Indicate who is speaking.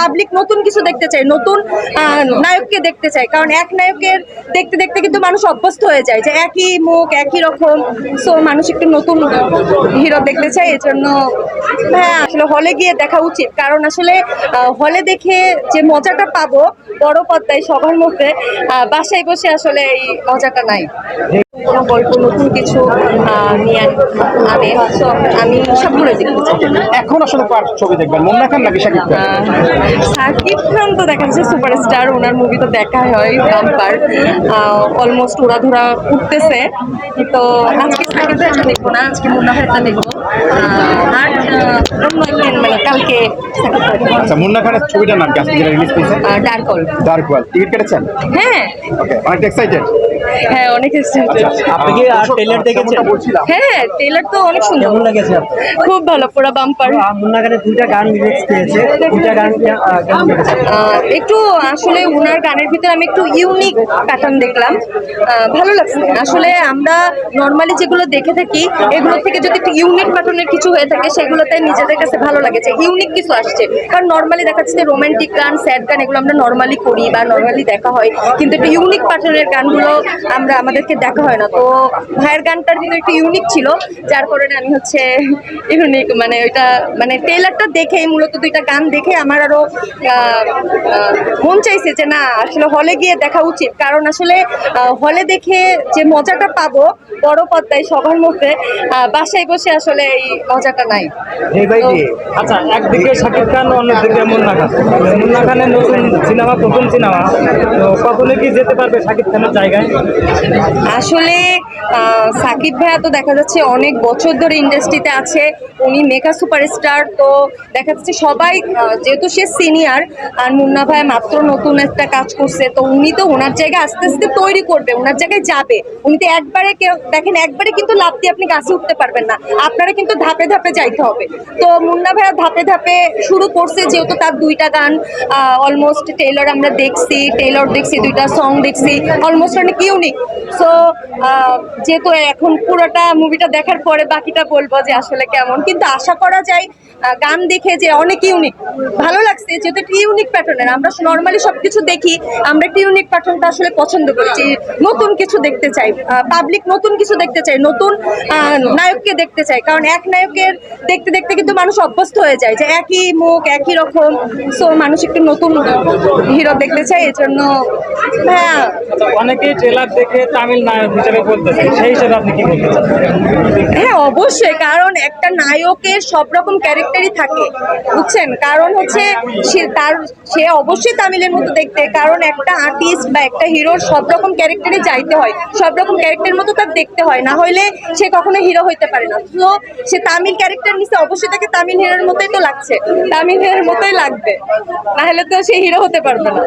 Speaker 1: Public নতুন কিছু দেখতে চাই, নতুন নায়ককে দেখতে চাই, কারণ এক নায়কের দেখতে দেখতে কিন্তু মানুষ অভ্যস্ত হয়ে যায় যে একই মুখ একই রকম। সো মানুষ একটু নতুন হিরো দেখতে চাই, এর জন্য হ্যাঁ আসলে হলে গিয়ে দেখা উচিত, কারণ আসলে হলে দেখে যে মজাটা পাবো বড় পর্দায় সবার মধ্যে, বাসায় বসে আসলে এই মজাটা নাই। গল্প নতুন কিছু নিয়ে আনে, তো আমি সবগুলো দেখতে চাই।
Speaker 2: এখন আসলে কার ছবি দেখবেন, মুন্না খান নাকি শাকিব খান?
Speaker 1: শাকিব খান তো দেখা যাচ্ছে সুপারস্টার, ওনার মুভি তো দেখা হয় বাম্পার, অলমোস্ট উড়াধুরা উঠতেছে। তো আজকে শাকিব ভাইটা দেখবো না, আজকে মুন্না ভাইটা দেখবো। আর অন্য একদিন মানে কালকে শাকিব ভাই।
Speaker 2: আচ্ছা, মুন্না খানের ছবিটার নাম কি আজকে যেটা রিলিজ পেয়েছে?
Speaker 1: ডার্ক হল।
Speaker 2: ডার্ক ওয়াল টিকিট কেটেছেন?
Speaker 1: হ্যাঁ
Speaker 2: ওকে, অনেক এক্সাইটেড।
Speaker 1: হ্যাঁ অনেক এক্সাইটেড।
Speaker 3: আপনি কি ট্রেলার দেখেছেন?
Speaker 2: বলছিলাম
Speaker 1: হ্যাঁ ট্রেলার তো অনেক সুন্দর,
Speaker 3: কেমন লেগেছে?
Speaker 1: খুব ভালো, পুরো বাম্পার।
Speaker 3: মুন্না খানের দুইটা গান রিলিজ পেয়েছে, দুইটা গান কেমন লেগেছে?
Speaker 1: একটু আসলে ওনার গানের ভিতরে আমি একটু ইউনিক প্যাটার্ন দেখলাম, ভালো লাগছে। আসলে আমরা নর্মালি যেগুলো দেখে থাকি এগুলো থেকে যদি একটু ইউনিক প্যাটার্নের কিছু হয়ে থাকে সেগুলোতে নিজেদের কাছে ভালো লাগেছে, ইউনিক কিছু আসছে। কারণ নর্মালি দেখা যাচ্ছে রোমান্টিক গান, স্যাড গান এগুলো আমরা নর্মালি করি বা নর্মালি দেখা হয়, কিন্তু একটু ইউনিক প্যাটার্নের গানগুলো আমাদেরকে দেখা হয় না। তো ভাইয়ের গানটার কিন্তু একটু ইউনিক ছিল, যার কারণে আমি হচ্ছে ইউনিক মানে ওইটা মানে ট্রেলারটা দেখেই মূলত দুইটা গান দেখে আমার আরো মন চাইছে যে না আসলে হলে গিয়ে দেখা উচিত, কারণ আসলে হলে দেখে যে মজাটা পাবো বড় পর্দায় সবার মধ্যে, বাসায় বসে আসলে এই মজাটা নাই।
Speaker 3: আচ্ছা, একদিকে শাকিব খান, অন্যদিকে মুন্না খান। মুন্না খানের নতুন সিনেমা, প্রথম সিনেমা, তো কখনো কি যেতে পারবে শাকিব খানের জায়গায়?
Speaker 1: আসলে সাকিব ভাইয়া তো দেখা যাচ্ছে অনেক বছর ধরে ইন্ডাস্ট্রিতে আছে, উনি মেগা সুপারস্টার। তো দেখা যাচ্ছে সবাই যেহেতু সে সিনিয়র আর মুন্না ভাই মাত্র নতুন একটা কাজ করছে, তো উনি তো ওনার জায়গায় আস্তে আস্তে তৈরি করবে, ওনার জায়গায় যাবে। উনি তো একবারে দেখেন একবারে কিন্তু লাফ দিয়ে আপনি গাছে উঠতে পারবেন না, আপনারা কিন্তু ধাপে ধাপে যাইতে হবে। তো মুন্না ভাইয়া ধাপে ধাপে শুরু করছে, যেহেতু তার দুইটা গান অলমোস্ট টেইলর আমরা দেখছি দুইটা সং দেখছি, অলমোস্ট অনেক ইউনিক। সো যেহেতু এখন পুরোটা মুভিটা দেখার পরে বাকিটা বলবো যে আসলে কেমন, কিন্তু আশা করা যায় গান দেখে যে অনেক ইউনিক, ভালো লাগছে। যেহেতু একটা ইউনিক প্যাটার্নের, আমরা নর্মালি সবকিছু দেখি, আমরা একটা ইউনিক প্যাটার্নটা আসলে পছন্দ করি, যে নতুন কিছু দেখতে চাই, পাবলিক নতুন কিছু দেখতে চাই, নতুন নায়ককে দেখতে চাই, কারণ এক নায়কের দেখতে দেখতে কিন্তু মানুষ অভ্যস্ত হয়ে যায় যে একই মুখ একই রকম। সো মানুষ একটু নতুন হিরো দেখতে চাই, এর জন্য হ্যাঁ।
Speaker 3: অনেকেই ট্রেলার দেখে তামিল নায়ক হিসেবে বলতেছে, সেই হিসেবে আপনি কি বলতে চান?
Speaker 1: হ্যাঁ অবশ্যই, কারণ একটা নায়কের সব রকম ক্যারেক্টারই থাকে, বুঝছেন। কারণ হচ্ছে সে অবশ্যই তামিলের মতো দেখতে, কারণ একটা আর্টিস্ট বা একটা হিরোর সব রকম ক্যারেক্টারে যাইতে হয়, সব রকম ক্যারেক্টারের মতো তার দেখতে হয়, না হলে সে কখনো হিরো হইতে পারে না। তো সে তামিল ক্যারেক্টার নিছে, অবশ্যই তাকে তামিল হিরোর মতোই তো লাগছে, তামিল হিরোর মতোই লাগবে, না হলে তো সে হিরো হতে পারবে না।